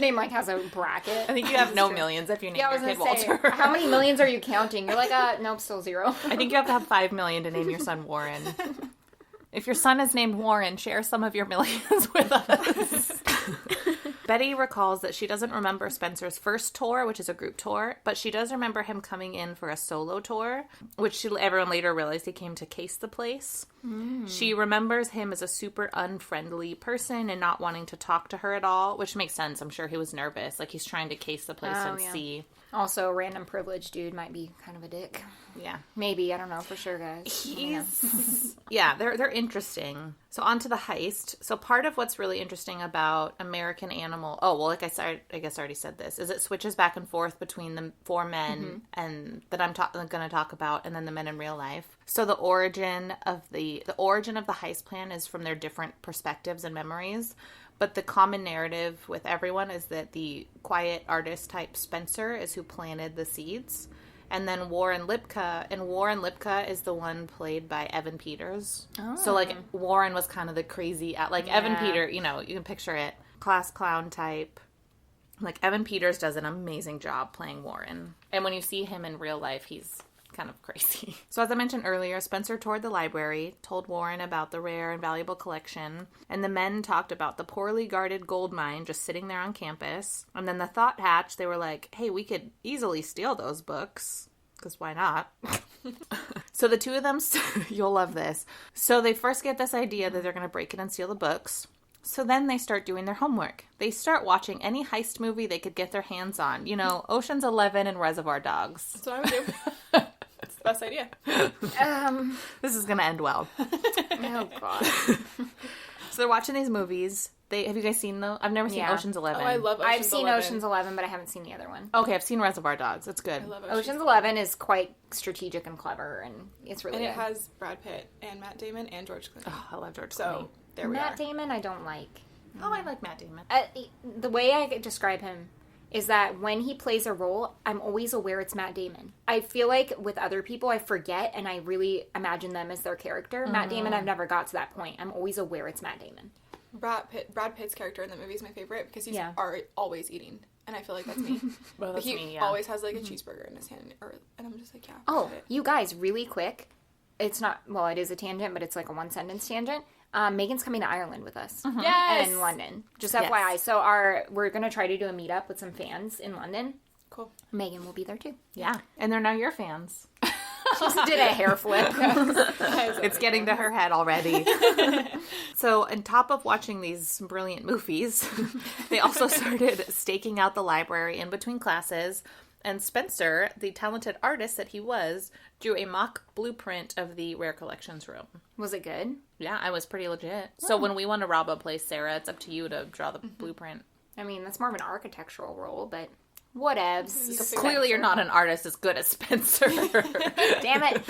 name, like, has a bracket. I think you have no millions if you name your kid Walter. How many millions are you counting? You're like, nope, still 0. I think you have to have 5 million to name your son Warren. If your son is named Warren, share some of your millions with us. Betty recalls that she doesn't remember Spencer's first tour, which is a group tour, but she does remember him coming in for a solo tour, which everyone later realized he came to case the place. She remembers him as a super unfriendly person and not wanting to talk to her at all, which makes sense. I'm sure he was nervous. Like, he's trying to case the place see. Also, a random privileged dude might be kind of a dick. Yeah. Maybe. I don't know for sure, guys. Yeah, they're interesting. So on to the heist. So part of what's really interesting about American Animal... Oh, well, like I guess I already said this, is it switches back and forth between the 4 men and that I'm going to talk about, and then the men in real life. So the origin of the heist plan is from their different perspectives and memories. But the common narrative with everyone is that the quiet artist type Spencer is who planted the seeds. And then Warren Lipka is the one played by Evan Peters. Oh. So, like, Warren was kind of the crazy, Evan Peters, you can picture it, class clown type. Like, Evan Peters does an amazing job playing Warren. And when you see him in real life, he's kind of crazy. So as I mentioned earlier, Spencer toured the library, told Warren about the rare and valuable collection, and the men talked about the poorly guarded gold mine just sitting there on campus. And then the thought hatched, they were like, hey, we could easily steal those books, because why not? So the two of them, you'll love this. So they first get this idea that they're going to break in and steal the books. So then they start doing their homework. They start watching any heist movie they could get their hands on. Ocean's 11 and Reservoir Dogs. That's what I would do. That's the best idea. This is going to end well. Oh, God. So they're watching these movies. Have you guys seen them? I've never seen Ocean's 11. Oh, I love Ocean's 11. I've seen Ocean's 11, but I haven't seen the other one. Okay, I've seen Reservoir Dogs. It's good. I love Ocean's 11 is quite strategic and clever, and it's really good. And it has Brad Pitt and Matt Damon and George Clooney. Oh, I love George Clooney. So, there we are. Matt Damon, I don't like. Oh, I like Matt Damon. The way I describe him is that when he plays a role, I'm always aware it's Matt Damon. I feel like with other people, I forget, and I really imagine them as their character. Matt Damon, I've never got to that point. I'm always aware it's Matt Damon. Brad Pitt's character in the movie is my favorite because he's always eating, and I feel like that's me. Well, that's he always has like a cheeseburger in his hand, and I'm just like, yeah. Oh, you guys, really quick. It's not, well, it is a tangent, but it's like a 1-sentence tangent. Megan's coming to Ireland with us. Yes! In London. Just FYI. So we're going to try to do a meetup with some fans in London. Cool. Megan will be there too. Yeah. And they're now your fans. She just did a hair flip. It's getting to her head already. So on top of watching these brilliant movies, they also started staking out the library in between classes. And Spencer, the talented artist that he was, drew a mock blueprint of the Rare Collections room. Was it good? Yeah, I was pretty legit. So when we want to rob a place, Sarah, it's up to you to draw the blueprint. I mean, that's more of an architectural role, but whatevs. Clearly you're not an artist as good as Spencer. Damn it.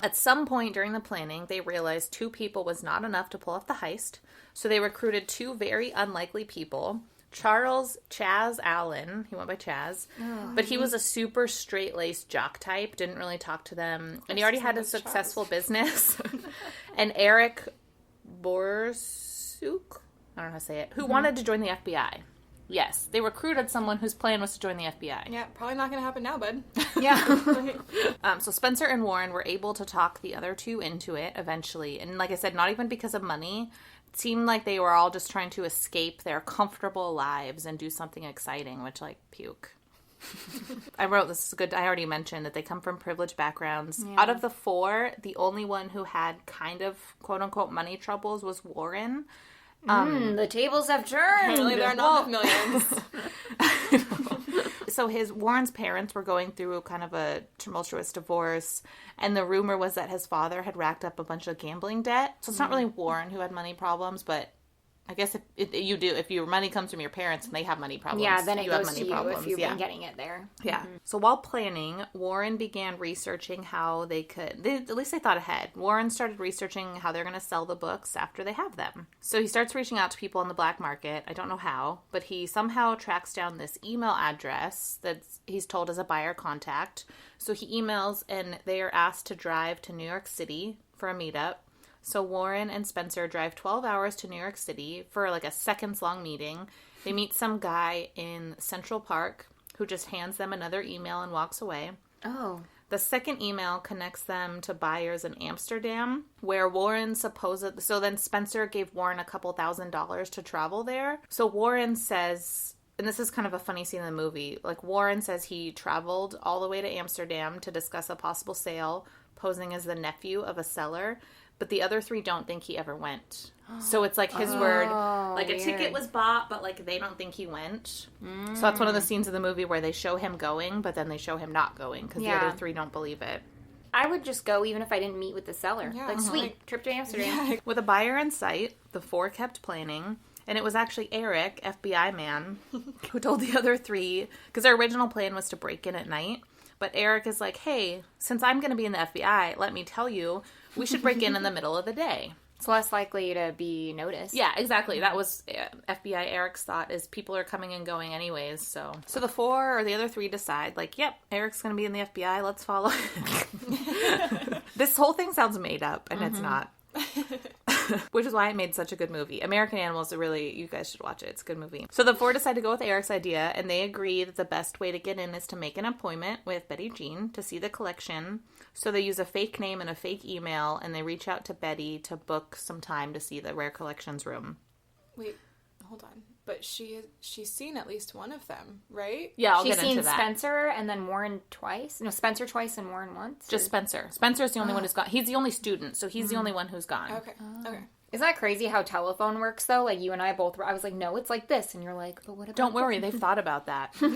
At some point during the planning, they realized 2 people was not enough to pull off the heist. So they recruited 2 very unlikely people. Charles Chaz Allen, he went by Chaz, but he was a super straight-laced jock type, didn't really talk to them, and he already had a successful business. And Eric Borsuk, I don't know how to say it, who wanted to join the FBI. Yes, they recruited someone whose plan was to join the FBI. Yeah, probably not going to happen now, bud. Yeah. So Spencer and Warren were able to talk the other 2 into it eventually, and like I said, not even because of money. It seemed like they were all just trying to escape their comfortable lives and do something exciting, which, like, puke. I wrote, this is good, I already mentioned that they come from privileged backgrounds. Yeah. Out of the 4, the only one who had kind of, quote-unquote, money troubles was Warren. The tables have turned. Apparently they're not with millions. So Warren's parents were going through kind of a tumultuous divorce, and the rumor was that his father had racked up a bunch of gambling debt. So it's not really Warren who had money problems, but I guess if your money comes from your parents and they have money problems, yeah, then it you goes have money to you problems. if you've been getting it there. Yeah. Mm-hmm. So while planning, Warren began researching how they could, at least they thought ahead. Warren started researching how they're going to sell the books after they have them. So he starts reaching out to people on the black market. I don't know how, but he somehow tracks down this email address that he's told is a buyer contact. So he emails and they are asked to drive to New York City for a meetup. So Warren and Spencer drive 12 hours to New York City for like a seconds-long meeting. They meet some guy in Central Park who just hands them another email and walks away. Oh. The second email connects them to buyers in Amsterdam, where Warren so then Spencer gave Warren a couple $1,000s to travel there. So Warren says, and this is kind of a funny scene in the movie, like Warren says he traveled all the way to Amsterdam to discuss a possible sale, posing as the nephew of a seller, but the other three don't think he ever went. So it's like his word. Like a ticket was bought, but like they don't think he went. So that's one of the scenes of the movie where they show him going, but then they show him not going because the other three don't believe it. I would just go even if I didn't meet with the seller. Yeah, like, sweet, trip to Amsterdam. Yeah. With a buyer in sight, the four kept planning. And it was actually Eric, FBI man, who told the other three, because their original plan was to break in at night. But Eric is like, hey, since I'm going to be in the FBI, let me tell you, we should break in the middle of the day. It's less likely to be noticed. Yeah, exactly. That was FBI Eric's thought, is people are coming and going anyways. So the four or the other three decide, like, yep, Eric's going to be in the FBI. Let's follow him. This whole thing sounds made up, and it's not. Which is why it made such a good movie. American Animals, you guys should watch it. It's a good movie. So the four decide to go with Eric's idea, and they agree that the best way to get in is to make an appointment with Betty Jean to see the collection. So they use a fake name and a fake email, and they reach out to Betty to book some time to see the rare collections room. Wait, hold on. But she's seen at least one of them, right? Yeah, I'll She's get into seen that. Spencer and then Warren twice. No, Spencer twice and Warren once. Just Spencer. Spencer's the only one who's gone. He's the only student, so he's the only one who's gone. Okay. Okay. Isn't that crazy how telephone works, though? Like, you and I both were, I was like, no, it's like this. And you're like, but what about Don't worry, they've thought about that. So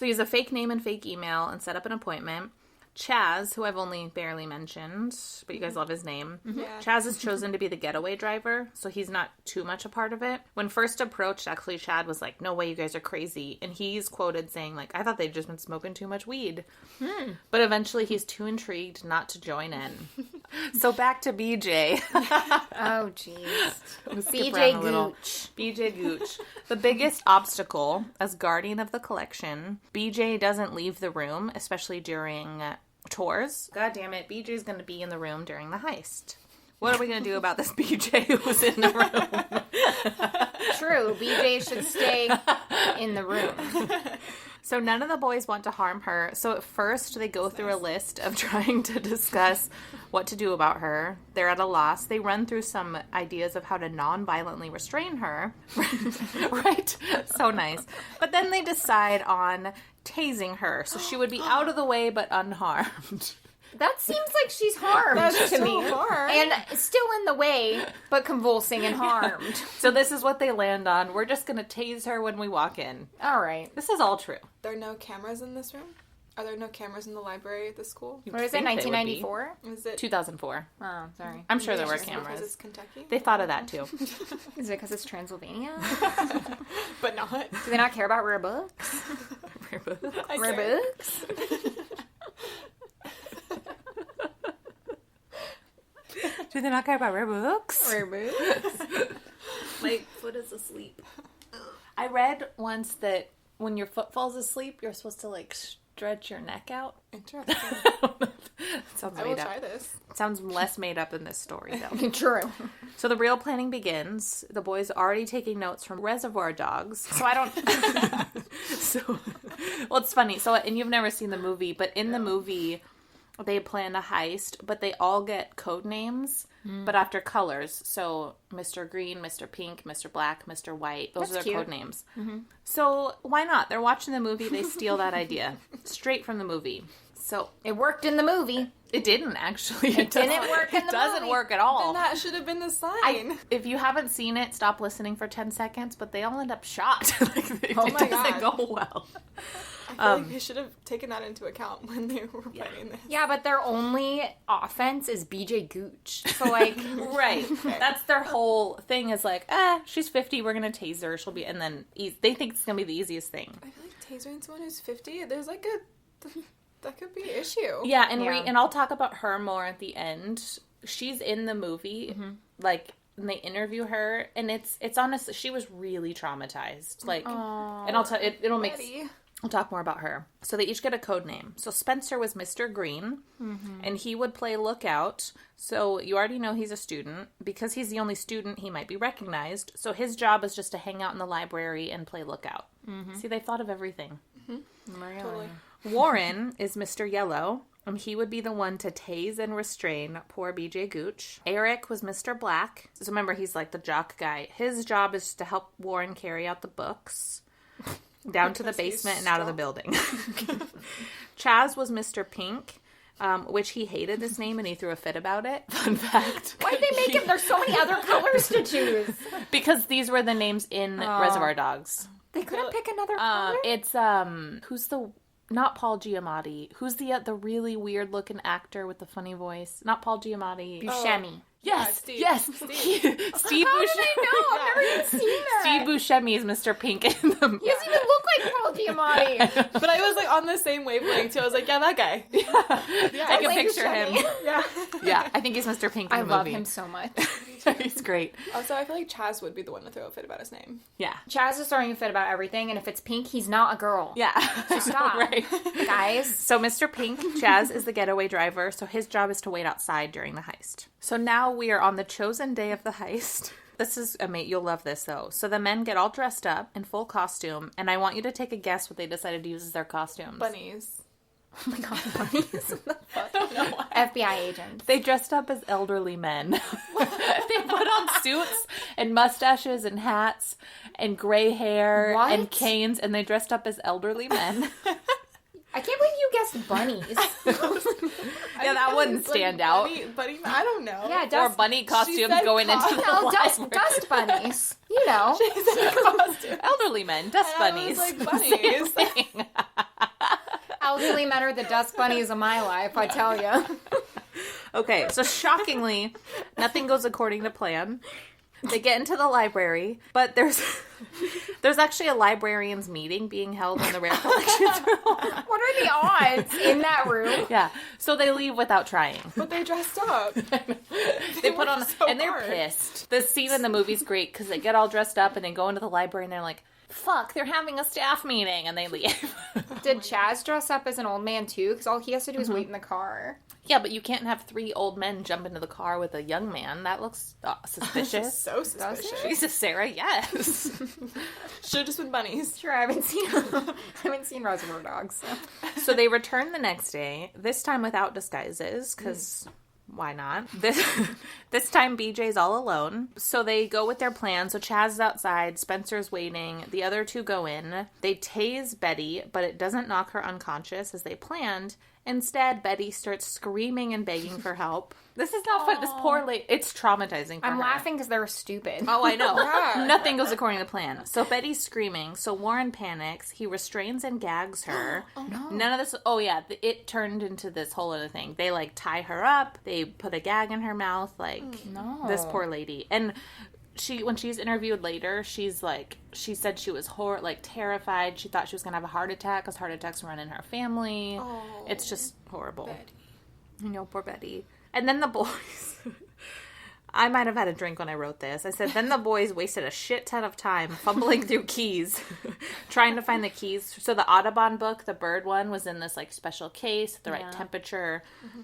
they use a fake name and fake email and set up an appointment. Chaz, who I've only barely mentioned, but you guys love his name. Yeah. Chaz is chosen to be the getaway driver, so he's not too much a part of it. When first approached, actually, Chad was like, no way, you guys are crazy. And he's quoted saying, like, I thought they'd just been smoking too much weed. But eventually he's too intrigued not to join in. So back to BJ. Oh, jeez. BJ Gooch. BJ Gooch. The biggest obstacle as guardian of the collection, BJ doesn't leave the room, especially during tours. God damn it, BJ's going to be in the room during the heist. What are we going to do about this BJ who's in the room? True, BJ should stay in the room. So none of the boys want to harm her. So at first they go through a list of trying to discuss what to do about her. They're at a loss. They run through some ideas of how to non-violently restrain her. Right? So nice. But then they decide on tasing her. So she would be out of the way but unharmed. That seems like she's harmed That's to so me. hard. And still in the way, but convulsing and harmed. So this is what they land on. We're just going to tase her when we walk in. All right. This is all true. There are no cameras in this room? Are there no cameras in the library at the school? What is it, 1994? Is it 2004. Oh, sorry. I'm sure there were just because cameras. it's Kentucky? They thought of that too. Is it because it's Transylvania? But not. Do they not care about rare books? I Rare care. books? Do they not care about rare books? Rare books? My foot is asleep. I read once that when your foot falls asleep, you're supposed to like stretch your neck out. Interesting. Sounds I will made up. try this. Sounds less made up in this story though. True. So the real planning begins. The boys are already taking notes from Reservoir Dogs. So I don't. Well, it's funny. So, and you've never seen the movie, but in the movie, they plan a heist, but they all get code names, but after colors. So Mr. Green, Mr. Pink, Mr. Black, Mr. White. Those That's are their cute. code names. So why not? They're watching the movie. They steal that idea straight from the movie. So It worked in the movie. it didn't actually. It didn't work in the It doesn't movie. work at all. Then that should have been the sign. If you haven't seen it, stop listening for 10 seconds, but they all end up shot. Like, it Oh my doesn't God. go well. I feel like they should have taken that into account when they were planning this. Yeah, but their only offense is BJ Gooch. So, like, Right. That's their whole thing is like, she's 50, we're going to tase her. She'll be, and then they think it's going to be the easiest thing. I feel like tasering someone who's 50, there's like that could be an issue. Yeah, and Yeah. and I'll talk about her more at the end. She's in the movie, like, and they interview her, and it's honestly, she was really traumatized. Like, and I'll tell it'll make Betty. We'll talk more about her. So they each get a code name. So Spencer was Mr. Green, and he would play lookout. So you already know he's a student. Because he's the only student, he might be recognized. So his job is just to hang out in the library and play lookout. See, they thought of everything. Really? Totally. Warren is Mr. Yellow, and he would be the one to tase and restrain poor BJ Gooch. Eric was Mr. Black. So remember, he's like the jock guy. His job is to help Warren carry out the books down to the basement and out of the building. Chaz was Mr. Pink, which he hated this name and he threw a fit about it. Fun fact. Why did they make him? There's so many other colors to choose. Because these were the names in Reservoir Dogs. They couldn't pick another color? It's, who's the... Not Paul Giamatti. Who's the really weird looking actor with the funny voice? Not Paul Giamatti. Buscemi. Yes, Steve. yes. Steve How did I know? I've never even seen that. Steve Buscemi is Mr. Pink in the He doesn't even look like Paul Giamatti. But I was like on the same wavelength too. I was like, yeah, that guy. I can like picture him. Yeah. Yeah, I think he's Mr. Pink in I the love movie. him so much. He's great. Also, I feel like Chaz would be the one to throw a fit about his name. Yeah. Chaz is throwing a fit about everything, and if it's pink, he's not a girl. Yeah. So stop. Right. Guys. So Mr. Pink, Chaz, is the getaway driver, so his job is to wait outside during the heist. So now we are on the chosen day of the heist. This is, mate, you'll love this, though. So the men get all dressed up in full costume, and I want you to take a guess what they decided to use as their costumes. Bunnies. Oh my god, bunnies. FBI agents. They dressed up as elderly men. They put on suits and mustaches and hats and gray hair What? and canes, and they dressed up as elderly men. I can't believe you guessed bunnies. Yeah, that wouldn't stand out. Bunny, I don't know. Yeah, Or dust, bunny costumes said going into the no, library. dust bunnies. You know. Elderly men, dust And I bunnies. was like, bunnies. Same thing. Elderly men are the dust bunnies of my life, I tell you. Okay, so shockingly, nothing goes according to plan. They get into the library, but there's actually a librarian's meeting being held in the rare collections room. What are the odds in that room? Yeah, so they leave without trying. But they dressed up. They put on, so and they're hard. pissed. The scene in the movie's great because they get all dressed up and they go into the library and they're like, fuck, they're having a staff meeting, and they leave. Did Chaz dress up as an old man too? Because all he has to do is wait in the car. Yeah, but you can't have 3 old men jump into the car with a young man. That looks suspicious. So suspicious. Jesus, Sarah, yes. Should have just been bunnies. Sure, I haven't seen Reservoir Dogs. So. So they return the next day, this time without disguises, because why not? This time BJ's all alone. So they go with their plan. So Chaz is outside, Spencer's waiting, the other 2 go in. They tase Betty, but it doesn't knock her unconscious as they planned. Instead, Betty starts screaming and begging for help. This is not fun. This poor lady, it's traumatizing for her. I'm laughing because they're stupid. Oh, I know. Yeah. Nothing goes according to plan. So Betty's screaming. So Warren panics. He restrains and gags her. Oh, no. None of this. Oh, yeah. It turned into this whole other thing. They, like, tie her up. They put a gag in her mouth. Like, No. this poor lady. And when she's interviewed later, she's like, she said she was terrified. She thought she was going to have a heart attack because heart attacks run in her family. Oh, It's just horrible. Betty. You know, poor Betty. And then the boys... I might have had a drink when I wrote this. I said, then the boys wasted a shit ton of time fumbling through keys, trying to find the keys. So the Audubon book, the bird one, was in this, like, special case, the right temperature. Mm-hmm.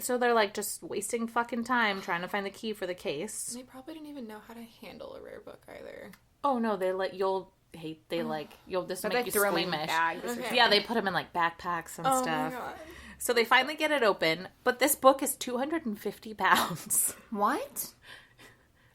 So they're, like, just wasting fucking time trying to find the key for the case. They probably didn't even know how to handle a rare book either. Oh, no, you'll this will But make they you threw 'em in squeamish. bags. Okay. Yeah, they put them in, like, backpacks and Oh stuff. my god. So they finally get it open, but this book is 250 pounds. What?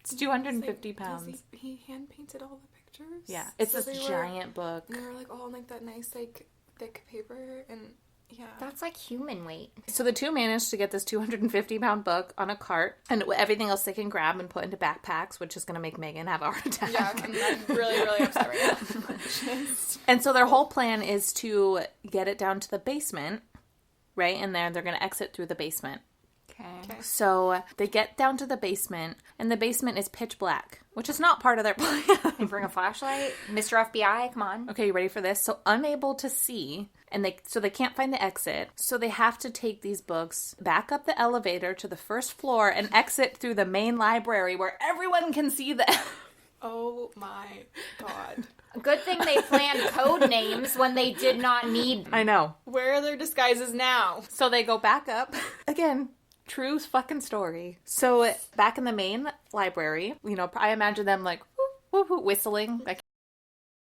It's 250 pounds. He hand painted all the pictures? Yeah, it's So this they giant book. They were like all in like that nice like thick paper and yeah. That's like human weight. So the 2 managed to get this 250-pound book on a cart, and everything else they can grab and put into backpacks, which is going to make Megan have a heart attack. Yeah, I'm really, really upset right now. And so their whole plan is to get it down to the basement, right? And they're going to exit through the basement. Okay. So they get down to the basement, and the basement is pitch black, which is not part of their plan. You bring a flashlight? Mr. FBI, come on. Okay, you ready for this? So unable to see, and they can't find the exit, so they have to take these books back up the elevator to the first floor and exit through the main library where everyone can see them. Oh my god. Good thing they planned code names when they did not need them. I know. Where are their disguises now? So they go back up. Again, true fucking story. So back in the main library, I imagine them like whistling.